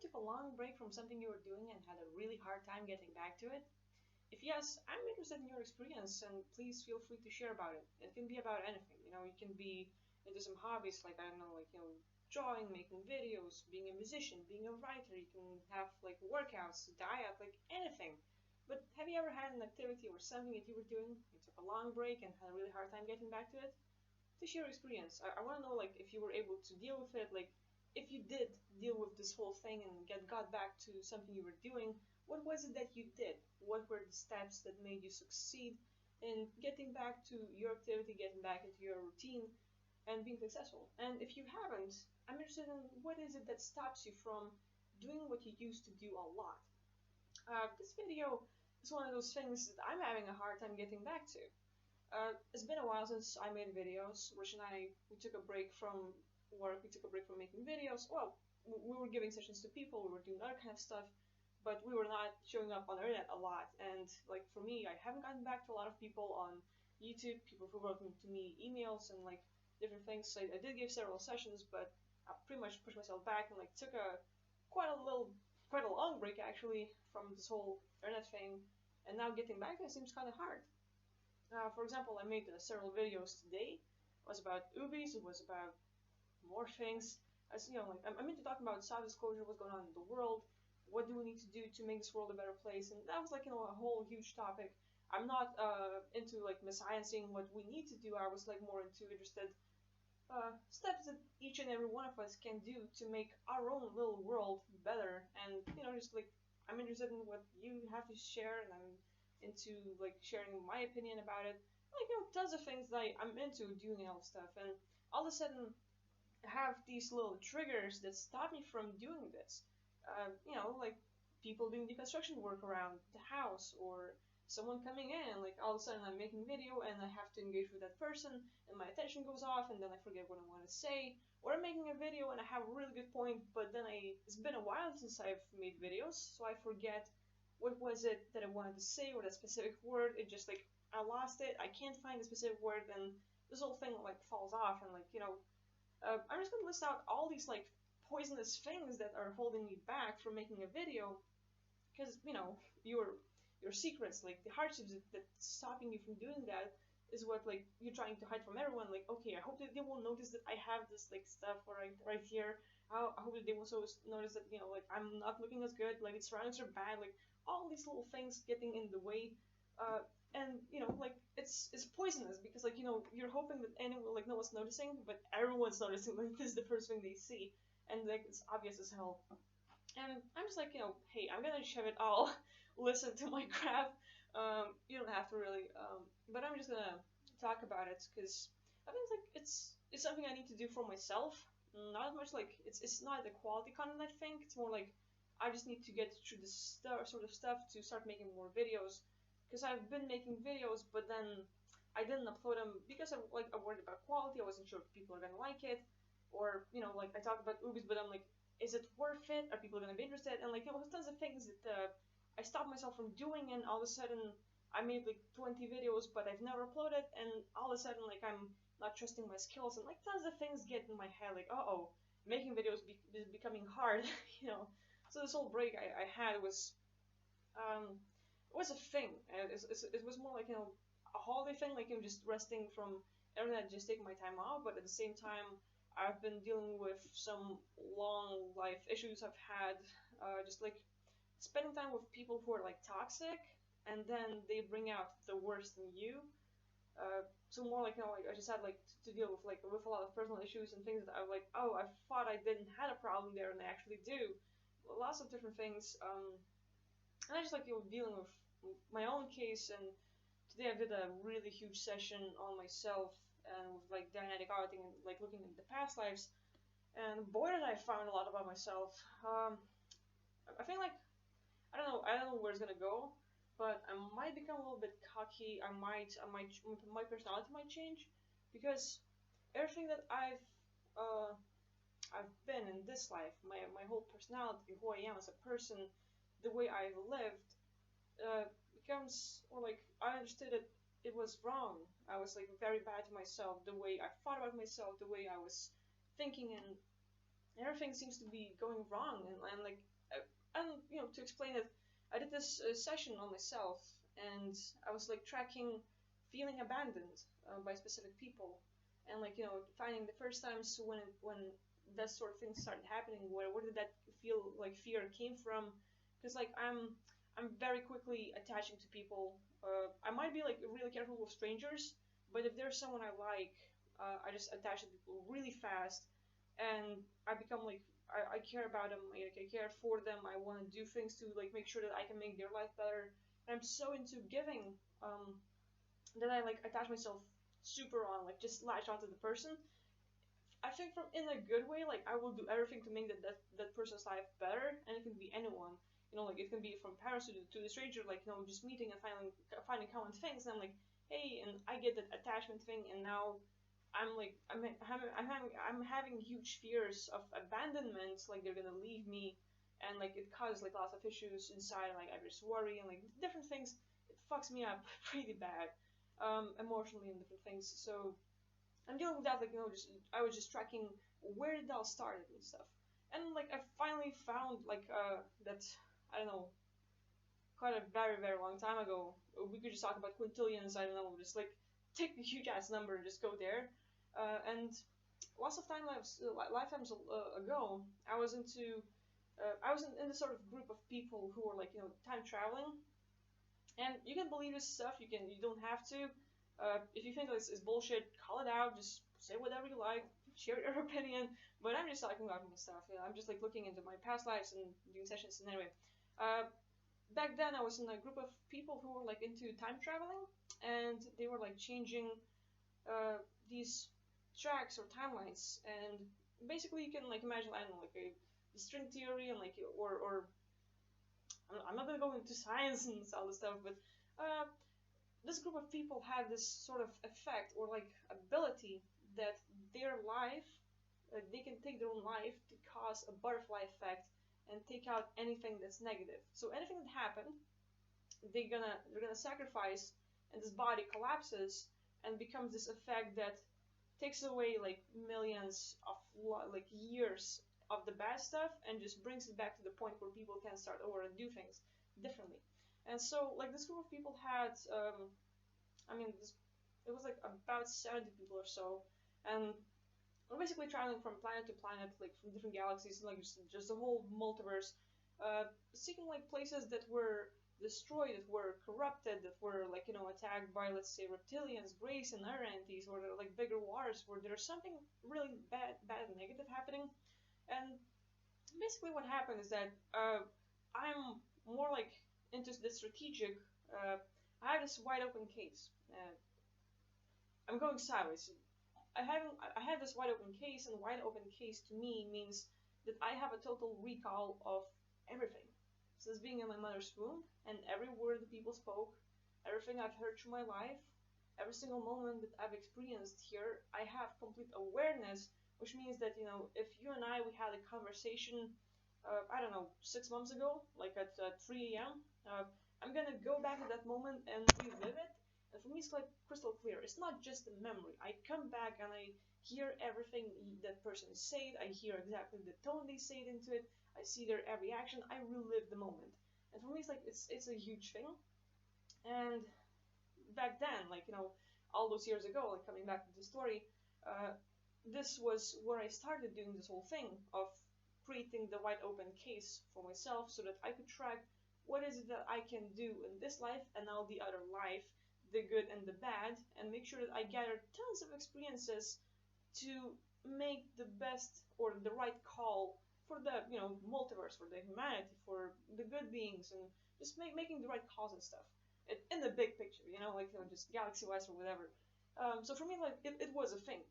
took a long break from something you were doing and had a really hard time getting back to it? If yes, I'm interested in your experience and please feel free to share about it. It can be about anything. You can be into some hobbies like, I don't know, like, drawing, making videos, being a musician, being a writer. You can have like workouts, diet, like anything. But have you ever had an activity or something that you were doing, you took a long break and had a really hard time getting back to it? To share your experience. I want to know like if you were able to deal with it, like if you did deal with this whole thing and got back to something you were doing, what was it that you did? What were the steps that made you succeed in getting back to your activity, getting back into your routine, and being successful? And if you haven't, I'm interested in what is it that stops you from doing what you used to do a lot. This video is one of those things that I'm having a hard time getting back to. It's been a while since I made videos. Rich and I, we took a break from work, we took a break from making videos. Well, we were giving sessions to people, we were doing other kind of stuff, but we were not showing up on the internet a lot. And like for me, I haven't gotten back to a lot of people on YouTube, people who wrote to me emails and like different things. So I did give several sessions, but I pretty much pushed myself back and like took a quite a long break actually from this whole internet thing. And now getting back there seems kind of hard. For example, I made several videos today. It was about Ubis, it was about more things. As you know, like I'm into talking about self-disclosure, what's going on in the world, what do we need to do to make this world a better place, and that was like a whole huge topic. I'm not into like messiancing what we need to do. I was like more into interested steps that each and every one of us can do to make our own little world better. And just like I'm interested in what you have to share, and I'm into like sharing my opinion about it. Like tons of things that I'm into doing and all stuff, and all of a sudden I have these little triggers that stop me from doing this. Like people doing deconstruction work around the house, or someone coming in, like all of a sudden I'm making video and I have to engage with that person and my attention goes off and then I forget what I want to say. Or I'm making a video and I have a really good point, but then it's been a while since I've made videos, so I forget what was it that I wanted to say or that specific word. It just like I lost it. I can't find the specific word, and this whole thing like falls off. And like I'm just gonna list out all these like poisonous things that are holding me back from making a video, because your secrets, like the hardships that's stopping you from doing that, is what like you're trying to hide from everyone. Like, okay, I hope that they will notice that I have this like stuff right here. I hope that they will also notice that like I'm not looking as good, like its surroundings are bad, like all these little things getting in the way. And like it's poisonous, because like you're hoping that anyone, like no one's noticing, but everyone's noticing. Like this is the first thing they see, and like it's obvious as hell. And I'm just like, hey, I'm gonna shove it all. Listen to my crap. You don't have to really, but I'm just gonna talk about it because I think it's something I need to do for myself. Not much like it's not the quality content. I think it's more like I just need to get through this sort of stuff to start making more videos. Because I've been making videos, but then I didn't upload them because I worried about quality. I wasn't sure if people are gonna like it, or like I talked about Ubis, but I'm like, is it worth it? Are people gonna be interested? And like tons of things that I stopped myself from doing, and all of a sudden I made like 20 videos, but I've never uploaded, and all of a sudden like I'm not trusting my skills, and like tons of things get in my head, like making videos is becoming hard, So this whole break I had um it was a thing. It was more like a holiday thing, like just resting from internet, just taking my time off. But at the same time, I've been dealing with some long life issues I've had, just like spending time with people who are like toxic, and then they bring out the worst in you. So more like like I just had like to deal with with a lot of personal issues and things that I was like, oh, I thought I didn't had a problem there, and I actually do. Lots of different things. And I just like dealing with my own case. And today I did a really huge session on myself and with like dynamic auditing and like looking at the past lives. And boy, did I find a lot about myself. I think like I don't know where it's gonna go, but I might become a little bit cocky. My personality might change, because everything that uh, I've been in this life, my whole personality, who I am as a person, the way I've lived, becomes, or like I understood it was wrong. I was like very bad to myself, the way I thought about myself, the way I was thinking, and everything seems to be going wrong, and like, and to explain it, I did this session on myself, and I was like tracking feeling abandoned by specific people, and like finding the first times when that sort of thing started happening, where did that feel like fear came from? Because like I'm very quickly attaching to people. I might be like really careful with strangers, but if there's someone I like, I just attach to people really fast, and I become like I care about them, like I care for them. I want to do things to like make sure that I can make their life better. And I'm so into giving that I like attach myself super on, like just latch onto the person. I think from in a good way, like I will do everything to make that person's life better, and it can be anyone. Like it can be from parents to the stranger, like just meeting and finding common things. And I'm like, hey, and I get that attachment thing, and now I'm like I'm having huge fears of abandonment, like they're gonna leave me, and like it causes like lots of issues inside, like I just worry and like different things. It fucks me up pretty bad, emotionally and different things. So I'm dealing with that, like just I was just tracking where it all started and stuff, and like I finally found like that I don't know, quite a very very long time ago. We could just talk about quintillions. I don't know, just like take the huge ass number and just go there. And lots of lifetimes ago, I was into I was in this sort of group of people who were like time traveling, and you can believe this stuff. You don't have to. If you think it's bullshit, call it out. Just say whatever you like. Share your opinion. But I'm just talking about me stuff. I'm just like looking into my past lives and doing sessions. And anyway, uh, back then I was in a group of people who were like into time traveling, and they were like changing these tracks or timelines. And basically, you can like imagine I don't know like the string theory and like or I'm not gonna go into science and all this stuff, but uh, this group of people had this sort of effect or like ability that their life, they can take their own life to cause a butterfly effect and take out anything that's negative. So anything that happened, they're gonna sacrifice, and this body collapses and becomes this effect that takes away like millions of like years of the bad stuff and just brings it back to the point where people can start over and do things differently. And so like this group of people had I mean it was like about 70 people or so, and we're basically traveling from planet to planet, like from different galaxies, like just the whole multiverse, seeking like places that were destroyed, that were corrupted, that were like attacked by let's say reptilians, grays, and other entities, or like bigger wars where there's something really bad, and negative happening. And basically, what happened is that I'm more like into the strategic. I have this wide open case. I'm going sideways. I have this wide open case, and wide open case to me means that I have a total recall of everything. Since being in my mother's womb, and every word that people spoke, everything I've heard through my life, every single moment that I've experienced here, I have complete awareness, which means that, if you and I, we had a conversation, I don't know, 6 months ago, like at 3 a.m., I'm gonna go back to that moment and relive it. And for me, it's like crystal clear. It's not just a memory. I come back and I hear everything that person said. I hear exactly the tone they said into it. I see their every action. I relive the moment. And for me, it's like it's a huge thing. And back then, like all those years ago, like coming back to the story, uh, this was where I started doing this whole thing of creating the wide open case for myself, so that I could track what is it that I can do in this life and now the other life, the good and the bad, and make sure that I gather tons of experiences to make the best or the right call for the multiverse, for the humanity, for the good beings, and just making the right calls and stuff in the big picture, like just galaxy wise or whatever. So for me, like it was a thing,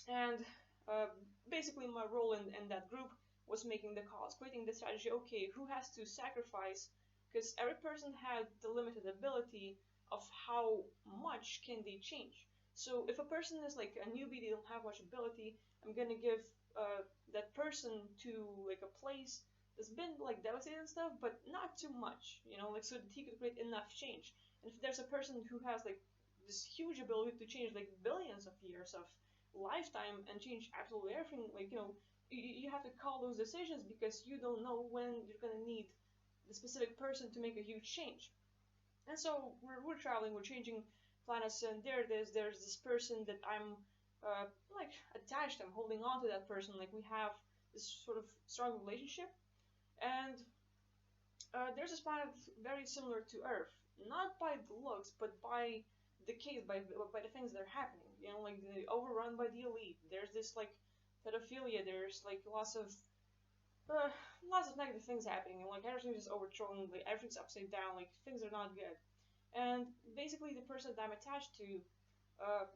and uh, basically my role in that group was making the calls, creating the strategy. Okay, who has to sacrifice? Because every person had the limited ability of how much can they change. So if a person is like a newbie, they don't have much ability, I'm gonna give that person to like a place that's been like devastated and stuff, but not too much, like so that he could create enough change. And if there's a person who has like this huge ability to change like billions of years of lifetime and change absolutely everything, like you have to call those decisions because you don't know when you're gonna need the specific person to make a huge change. And so we're traveling, we're changing planets, and there it is. There's this person that I'm like attached. I'm holding on to that person. Like we have this sort of strong relationship, and there's this planet very similar to Earth, not by the looks, but by the case, by the things that are happening. You know, like the overrun by the elite. There's this like pedophilia. There's like uh, lots of negative things happening, and like everything's just overthrown. Like everything's upside down. Like things are not good. And basically, the person that I'm attached to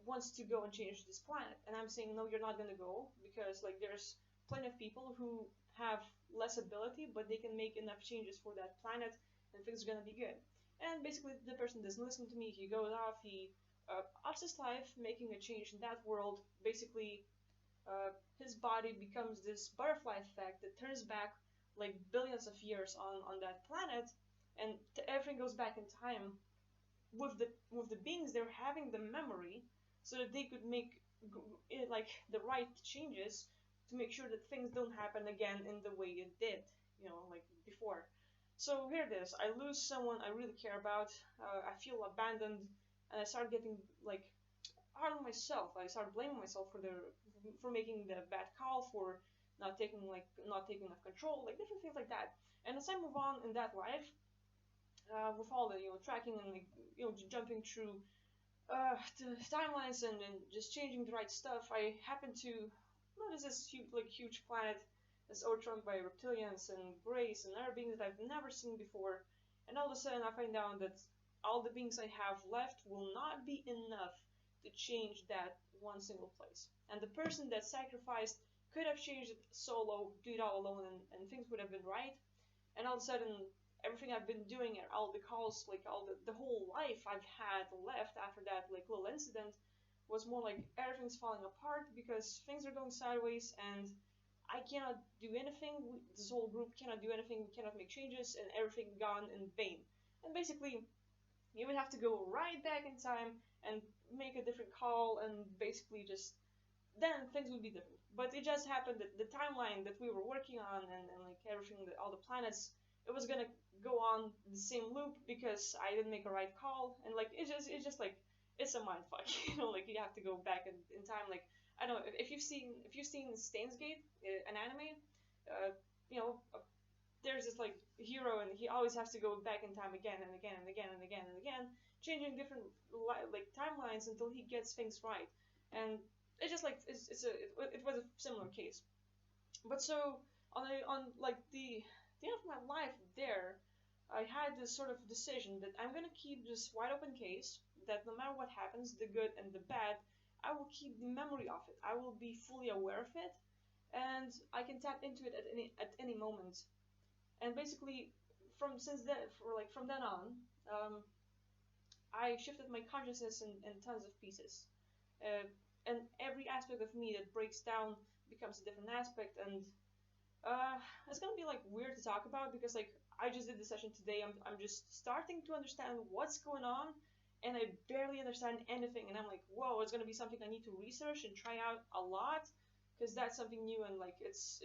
wants to go and change this planet, and I'm saying no, you're not gonna go because like there's plenty of people who have less ability, but they can make enough changes for that planet, and things are gonna be good. And basically, the person doesn't listen to me. He goes off. He ups his life, making a change in that world. Basically, his body becomes this butterfly effect that turns back like billions of years on that planet, and everything goes back in time with the beings they're having the memory so that they could make like the right changes to make sure that things don't happen again in the way it did, like before. So here it is. I lose someone I really care about. I feel abandoned, and I start getting like hard on myself. I start blaming myself for making the bad call, for not taking enough control, like different things like that. And as I move on in that life, with all the tracking and like jumping through the timelines and just changing the right stuff, I happen to notice this huge planet that's overrun by reptilians and grays and other beings that I've never seen before. And all of a sudden, I find out that all the beings I have left will not be enough to change that one single place. And the person that sacrificed could have changed it solo, do it all alone, and things would have been right. And all of a sudden, everything I've been doing and all the calls, like all the whole life I've had left after that like little incident was more like everything's falling apart because things are going sideways and I cannot do anything. This whole group cannot do anything. We cannot make changes, and everything gone in vain. And basically, you would have to go right back in time and make a different call, and basically just then things would be different. But it just happened that the timeline that we were working on and like everything, all the planets, it was gonna go on the same loop because I didn't make a right call, and like it's just like it's a mind fuck, like you have to go back in time. Like I don't know if you've seen Steins Gate, an anime, uh, you know, there's this like hero and he always has to go back in time again and again and again and again and again, changing different like timelines until he gets things right. And it's just like it was a similar case. But so on like the end of my life there, I had this sort of decision that I'm gonna keep this wide open case. That no matter what happens, the good and the bad, I will keep the memory of it. I will be fully aware of it, and I can tap into it at any moment. And basically, from then on, I shifted my consciousness in tons of pieces, uh, and every aspect of me that breaks down becomes a different aspect. And it's gonna be like weird to talk about because like I just did the session today. I'm just starting to understand what's going on, and I barely understand anything. And I'm like, whoa, it's gonna be something I need to research and try out a lot because that's something new and like it's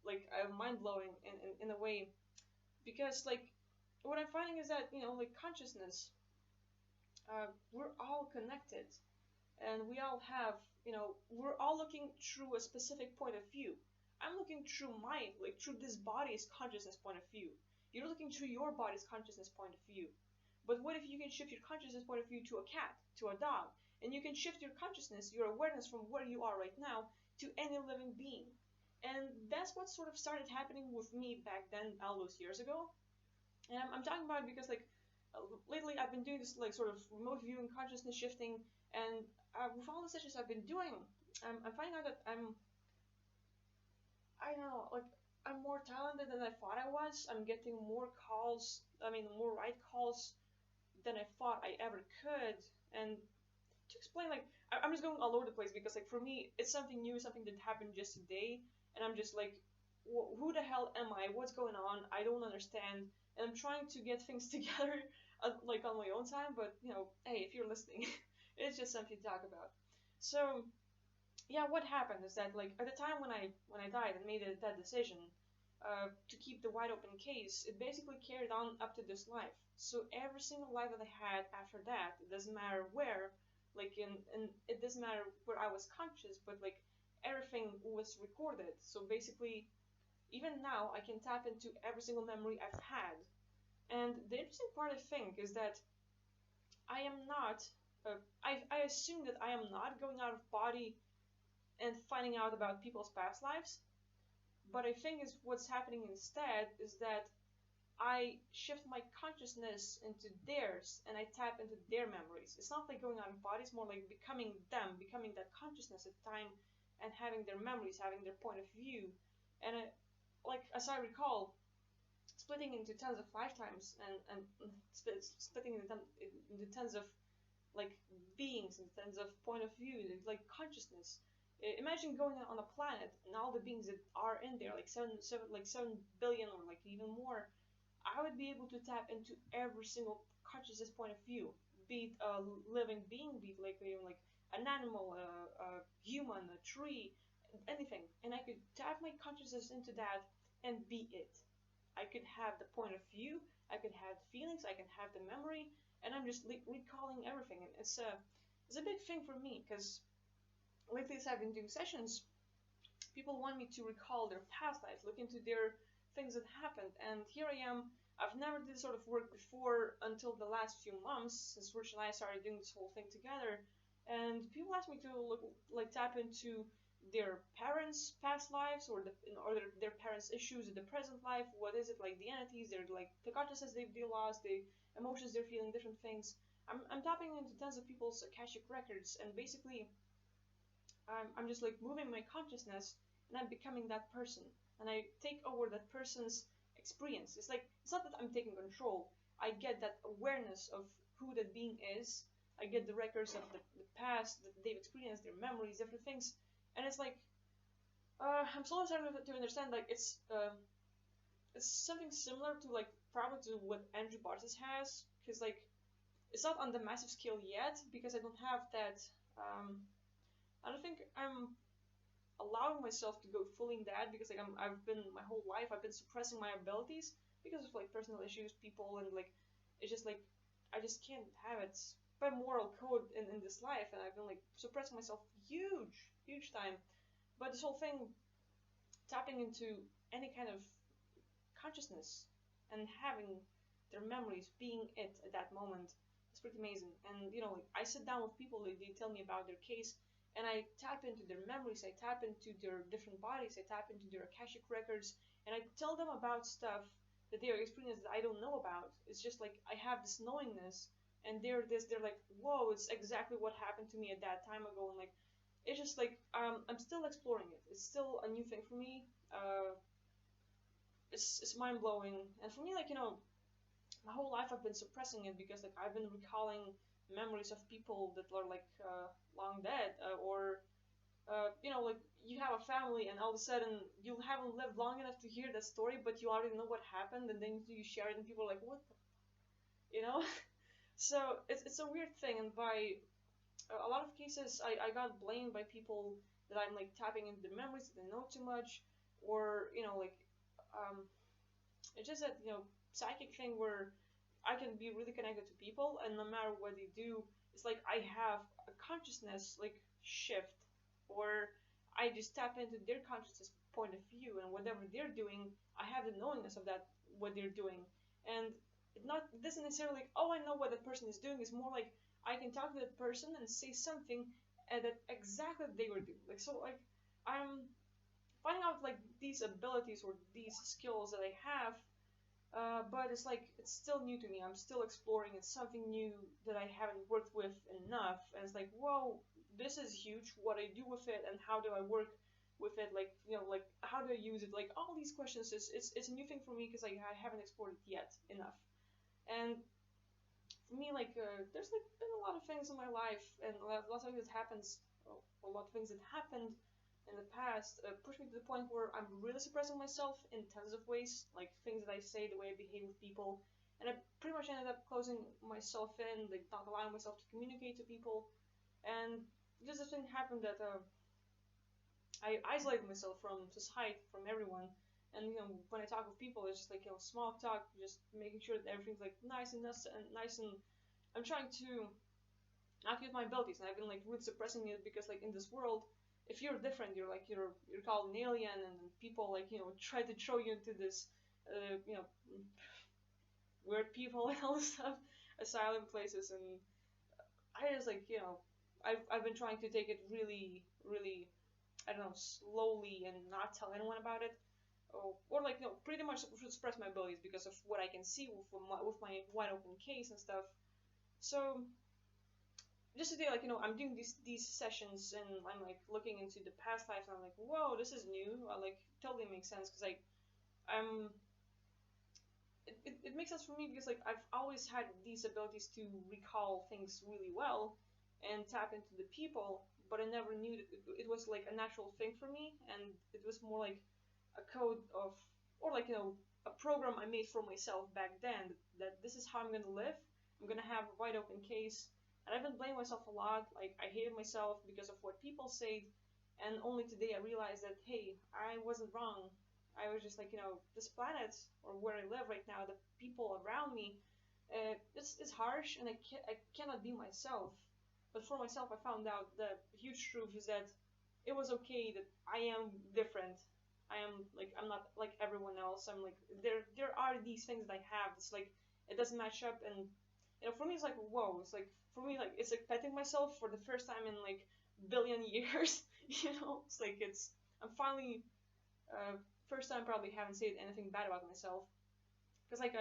like mind blowing in a way because like what I'm finding is that like consciousness, we're all connected and we all have, we're all looking through a specific point of view. I'm looking through through this body's consciousness point of view. You're looking through your body's consciousness point of view. But what if you can shift your consciousness point of view to a cat, to a dog, and you can shift your consciousness, your awareness from where you are right now to any living being? And that's what sort of started happening with me back then, all those years ago. And I'm talking about it because like lately I've been doing this like sort of remote viewing, consciousness shifting, and with all the sessions I've been doing, I'm finding out that I don't know, like I'm more talented than I thought I was. I'm getting more calls, I mean more right calls than I thought I ever could. And to explain, like I'm just going all over the place because like for me it's something new, something that happened just today, and I'm just like, who the hell am I? What's going on? I don't understand, and I'm trying to get things together, like on my own time. But hey, if you're listening, it's just something to talk about. So yeah, what happened is that like at the time when I died and made that decision to keep the wide open case, it basically carried on up to this life. So every single life that I had after that, it doesn't matter where, like in it doesn't matter where I was conscious, but like everything was recorded. So basically, even now I can tap into every single memory I've had. And the interesting part I think is that I am not. I assume that I am not going out of body and finding out about people's past lives. But I think is what's happening instead is that I shift my consciousness into theirs and I tap into their memories. It's not like going out of body, it's more like becoming them, becoming that consciousness at the time and having their memories, having their point of view. And like as I recall, splitting into tons of lifetimes and splitting into tons of like beings in terms of point of view, like consciousness. Imagine going on a planet and all the beings that are in there, like 7 billion or like even more. I would be able to tap into every single consciousness point of view, be it a living being, be it like even like an animal, a human, a tree, anything, and I could tap my consciousness into that and be it. I could have the point of view, I could have the feelings, I can have the memory, and I'm just recalling everything. And it's a big thing for me because lately as I've been doing sessions, people want me to recall their past lives, look into their things that happened, and here I am. I've never did this sort of work before until the last few months since Rich and I started doing this whole thing together, and people ask me to look like tap into their parents' past lives or their parents' issues in the present life. What is it like the entities? They're like the consciousness they lost, the emotions they're feeling, different things. I'm tapping into tons of people's akashic records, and basically I'm just like moving my consciousness and I'm becoming that person. And I take over that person's experience. It's like, it's not that I'm taking control. I get that awareness of who that being is. I get the records of the past that they've experienced, their memories, different things. And it's like, I'm slowly starting to understand like it's something similar to like probably to what Andrew Bartis has. Because like, it's not on the massive scale yet because I don't have that. I don't think I'm allowing myself to go fully in that because like I've been my whole life I've been suppressing my abilities because of like personal issues, people, and like it's just like I just can't have it by moral code in this life, and I've been like suppressing myself huge time. But this whole thing tapping into any kind of consciousness and having their memories being it at that moment is pretty amazing. And like I sit down with people, they tell me about their case, and I tap into their memories, I tap into their different bodies, I tap into their akashic records, and I tell them about stuff that they are experiencing that I don't know about. It's just like I have this knowingness, and they're like, whoa, it's exactly what happened to me at that time ago, and like it's just like I'm still exploring it. It's still a new thing for me. It's mind blowing, and for me, like my whole life I've been suppressing it because like I've been recalling memories of people that are like long dead, or like you have a family and all of a sudden you haven't lived long enough to hear that story, but you already know what happened, and then you share it and people are like, what the, you know? So it's a weird thing, and by a lot of cases I got blamed by people that I'm like tapping into their memories, that they know too much, or like um, it's just that psychic thing where I can be really connected to people, and no matter what they do, it's like I have a consciousness like shift, or I just tap into their consciousness point of view, and whatever they're doing, I have the knowingness of that what they're doing, and it doesn't necessarily like, oh, I know what that person is doing. It's more like I can talk to that person and say something that exactly they were doing. Like so, like I'm finding out like these abilities or these skills that I have, but it's like it's still new to me. I'm still exploring. It's something new that I haven't worked with enough, and it's like, whoa, this is huge. What I do with it, and how do I work with it? Like like how do I use it? Like all these questions it's a new thing for me because I haven't explored it yet enough. And for me, like there's like been a lot of things in my life, and lots of things that happens, a lot of things that happened in the past pushed me to the point where I'm really suppressing myself in tons of ways, like things that I say, the way I behave with people, and I pretty much ended up closing myself in, like not allowing myself to communicate to people. And just this thing happened that I isolate myself from society, from everyone. And when I talk with people, it's just like small talk, just making sure that everything's like nice and nice and I'm trying to not use my abilities. And I've been like really suppressing it because like in this world, if you're different, you're called an alien, and people like try to throw you into this weird people and all this stuff, asylum places, and I just like I've been trying to take it really I don't know, slowly and not tell anyone about it, or like pretty much express my abilities because of what I can see with my wide open case and stuff. So just today, like I'm doing these sessions and I'm like looking into the past lives and I'm like, whoa, this is new. I like totally makes sense because like I'm it makes sense for me because like I've always had these abilities to recall things really well and tap into the people, but I never knew that it was like a natural thing for me, and it was more like a code of, or like a program I made for myself back then, that this is how I'm gonna live. I'm gonna have a wide open case, and I've been blaming myself a lot. Like I hated myself because of what people said, and only today I realized that hey, I wasn't wrong. I was just like, this planet or where I live right now, the people around me, it's harsh, and I cannot be myself. But for myself, I found out the huge truth is that it was okay that I am different. I'm not like everyone else. I'm like there are these things that I have. It's like it doesn't match up, and for me it's like whoa. It's like for me like it's like petting myself for the first time in like billion years. It's like I'm finally uh, first time probably haven't said anything bad about myself because like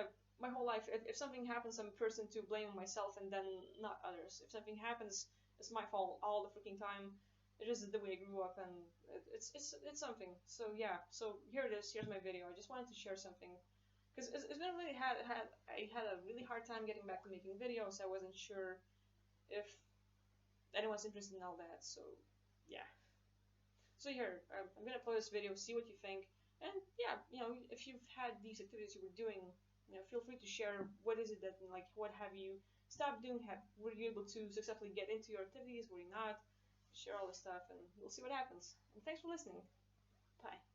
my whole life, if something happens, I'm a person to blame myself and then not others. If something happens, it's my fault all the freaking time. It is the way I grew up, and it's something. So yeah, so here it is. Here's my video. I just wanted to share something because it's been really I had a really hard time getting back to making videos. I wasn't sure if anyone's interested in all that. So yeah. So here, I'm gonna play this video, see what you think, and yeah, if you've had these activities you were doing, feel free to share what is it that, like, what have you stopped doing? Were you able to successfully get into your activities? Were you not? Share all this stuff, and we'll see what happens. And thanks for listening. Bye.